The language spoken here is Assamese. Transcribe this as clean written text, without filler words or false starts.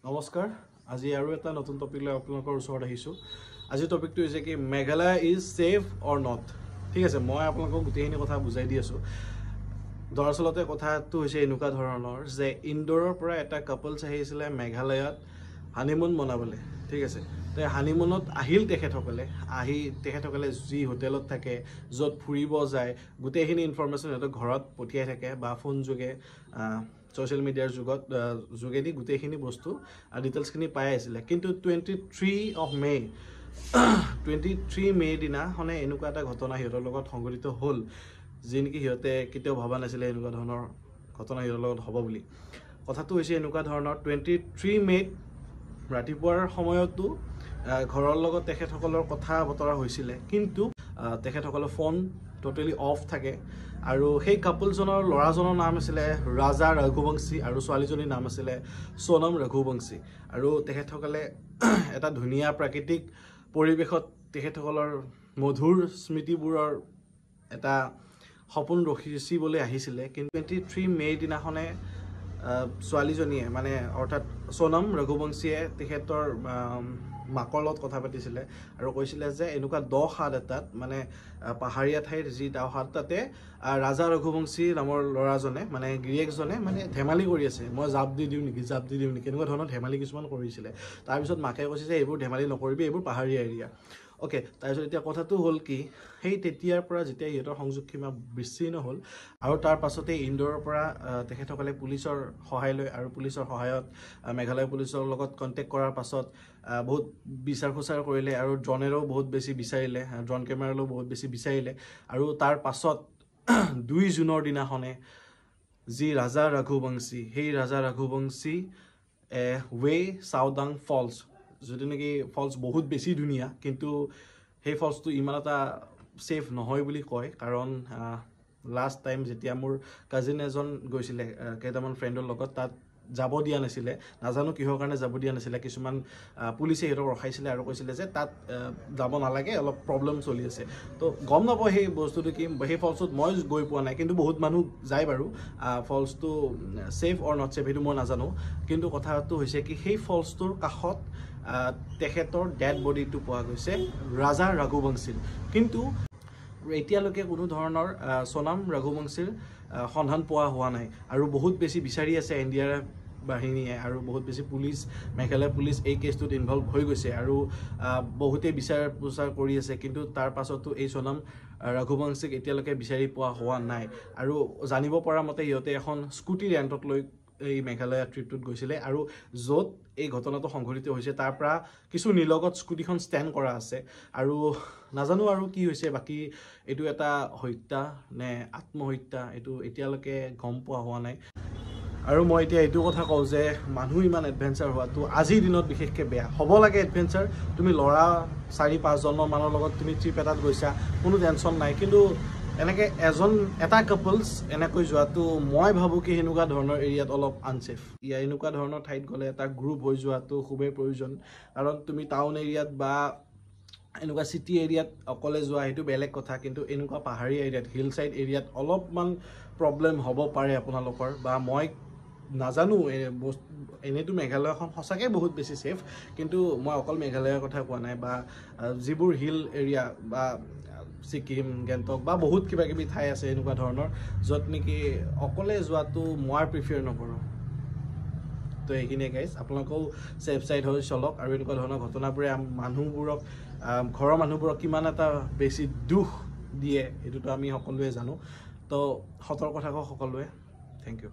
নমস্কাৰ আজি আৰু এটা নতুন টপিক লৈ আপোনালোকৰ ওচৰত আহিছো আজি টপিকটো হৈছে কি Meghalaya is safe or not ঠিক আছে মই আপোনালোকক গোটেইখিনি কথা বুজাই দি আছো দৰাচলতে কথাটো হৈছে এনেকুৱা ধৰণৰ যে ইনডোৰৰ পৰা এটা কাপলছ আহিছিলে মেঘালয়ত হানিমুন মনাবলৈ ঠিক আছে তো হানিমুনত আহিল তেখেতসকলে যি হোটেলত থাকে য'ত ফুৰিব যায় গোটেইখিনি ইনফৰমেশ্যন সিহঁতৰ ঘৰত পঠিয়াই থাকে বা ফোন যোগে সোশ্যাল মিডিয়াৰ যোগেদি গোটেইখিনি বস্তু ডিটেইলছখিনি পাই আছিলে কিন্তু 23 মে দিনাখনে এনেকুৱা এটা ঘটনা সিহঁতৰ লগত সংঘটিত হ'ল যি নেকি সিহঁতে কেতিয়াও ভবা নাছিলে এনেকুৱা ধৰণৰ ঘটনা সিহঁতৰ লগত হ'ব বুলি কথাটো হৈছে এনেকুৱা ধৰণৰ 23 মে ৰাতিপুৱাৰ সময়তো ঘৰৰ লগত তেখেতসকলৰ কথা বতৰা হৈছিলে কিন্তু তেখেতসকলৰ ফোন টোটেলি অফ থাকে আৰু সেই কাপলজনৰ ল'ৰাজনৰ নাম আছিলে ৰাজা ৰঘুবংশী আৰু ছোৱালীজনীৰ নাম আছিলে সোনম ৰঘুবংশী আৰু তেখেতসকলে এটা ধুনীয়া প্ৰাকৃতিক পৰিৱেশত তেখেতসকলৰ মধুৰ স্মৃতিবোৰৰ এটা সপোন ৰখিবলৈ আহিছিলে কিন্তু 23 মে দিনাখনে ছোৱালীজনীয়ে মানে অৰ্থাৎ সোনম ৰঘুবংশীয়ে তেখেতৰ মাকৰ লগত কথা পাতিছিলে আৰু কৈছিলে যে এনেকুৱা হাত এটাত মানে পাহাৰীয়া ঠাইৰ যি হাত তাতে ৰাজা ৰঘুবংশী নামৰ ল'ৰাজনে মানে গিৰিয়েকজনে মানে ধেমালি কৰি আছে মই জাপ দি দিওঁ নেকি এনেকুৱা ধৰণৰ ধেমালি কিছুমান কৰিছিলে তাৰপিছত মাকে কৈছে যে এইবোৰ ধেমালি নকৰিবি এইবোৰ পাহাৰীয়া এৰিয়া ওকে তাৰপিছত এতিয়া কথাটো হ'ল কি সেই তেতিয়াৰ পৰা যেতিয়া সিহঁতৰ সংযোগ সীমা বিচ্ছিন্ন হ'ল আৰু তাৰ পাছতে ইনডোৰৰ পৰা তেখেতসকলে পুলিচৰ সহায় লয় আৰু পুলিচৰ সহায়ত মেঘালয় পুলিচৰ লগত কণ্টেক্ট কৰাৰ পাছত বহুত বিচাৰ খোচাৰ কৰিলে আৰু ড্ৰোনেৰেও বহুত বেছি বিচাৰিলে ড্ৰোন কেমেৰালৈও বহুত বেছি বিচাৰিলে আৰু তাৰ পাছত 2 জুনৰ দিনাখনে যি ৰাজা ৰঘুবংশী সেই ৰাজা ৰঘুবংশী ৱে চাওদাং ফলছ যদি নেকি ফলছ বহুত বেছি ধুনীয়া কিন্তু সেই ফলছটো ইমান এটা সেফ নহয় বুলি কয় কাৰণ লাষ্ট টাইম যেতিয়া মোৰ কাজিন এজন গৈছিলে কেইটামান ফ্ৰেণ্ডৰ লগত তাত যাব দিয়া নাছিলে নাজানো কিহৰ কাৰণে যাব দিয়া নাছিলে কিছুমান পুলিচে সিহঁতক ৰখাইছিলে আৰু কৈছিলে যে তাত যাব নালাগে অলপ প্ৰব্লেম চলি আছে তো গম নাপাওঁ সেই বস্তুটো কি সেই ফলছটোত মই গৈ পোৱা নাই কিন্তু বহুত মানুহ যায় বাৰু ফলছটো সেফ অৰ নট সেফ সেইটো মই নাজানো কিন্তু কথাটো হৈছে কি সেই ফলছটোৰ কাষত তেখেতৰ ডেড বডিটো পোৱা গৈছে ৰাজা ৰঘুবংশীৰ কিন্তু এতিয়ালৈকে কোনো ধৰণৰ সোনম ৰঘুবংশীৰ সন্ধান পোৱা হোৱা নাই আৰু বহুত বেছি বিচাৰি আছে এনডিআৰএফ বাহিনীয়ে আৰু বহুত বেছি পুলিচ মেঘালয় পুলিচ এই কেছটোত ইনভলভ হৈ গৈছে আৰু বহুতে বিচাৰ প্ৰচাৰ কৰি আছে কিন্তু তাৰ পাছতো এই সোনম ৰঘুবংশীক এতিয়ালৈকে বিচাৰি পোৱা হোৱা নাই আৰু জানিব পৰা মতে সিহঁতে এখন স্কুটি ৰেণ্টত লৈ এই মেঘালয় ট্ৰিপটোত গৈছিলে আৰু য'ত এই ঘটনাটো সংঘটিত হৈছে তাৰ পৰা কিছু নিলগত স্কুটিখন ষ্টেণ্ড কৰা আছে আৰু নাজানো আৰু কি হৈছে বাকী এইটো এটা হত্যা নে আত্মহত্যা এইটো এতিয়ালৈকে গম পোৱা হোৱা নাই আৰু মই এতিয়া এইটো কথা কওঁ যে মানুহ ইমান এডভেঞ্চাৰ হোৱাটো আজিৰ দিনত বিশেষকৈ বেয়া হ'ব লাগে এডভেঞ্চাৰ তুমি ল'ৰা 4-5 জনমানৰ লগত তুমি ট্ৰিপ এটাত গৈছা কোনো টেনশ্যন নাই কিন্তু এনেকৈ এটা কাপলছ এনেকৈ যোৱাটো মই ভাবোঁ কি সেনেকুৱা ধৰণৰ এৰিয়াত অলপ আনছেফ এনেকুৱা ধৰণৰ ঠাইত গ'লে এটা গ্ৰুপ হৈ যোৱাটো খুবেই প্ৰয়োজন কাৰণ তুমি টাউন এৰিয়াত বা এনেকুৱা চিটি এৰিয়াত অকলে যোৱা সেইটো বেলেগ কথা কিন্তু এনেকুৱা পাহাৰী এৰিয়াত হিল চাইড এৰিয়াত অলপমান প্ৰব্লেম হ'ব পাৰে আপোনালোকৰ বা মই নাজানো এনেইতো মেঘালয়খন সঁচাকৈ বহুত বেছি ছেফ কিন্তু মই অকল মেঘালয়ৰ কথা কোৱা নাই বা যিবোৰ হিল এৰিয়া বা ছিকিম গেংটক বা বহুত কিবা কিবি ঠাই আছে এনেকুৱা ধৰণৰ য'ত নেকি অকলে যোৱাটো মই প্ৰিফাৰ নকৰোঁ তো এইখিনিয়ে গাইজ আপোনালোকেও ছেফ ছাইড হৈ চলক আৰু এনেকুৱা ধৰণৰ ঘটনাবোৰে মানুহবোৰক ঘৰৰ মানুহবোৰক কিমান এটা বেছি দুখ দিয়ে সেইটোতো আমি সকলোৱে জানো তো সতৰ্ক থাকক সকলোৱে থেংক ইউ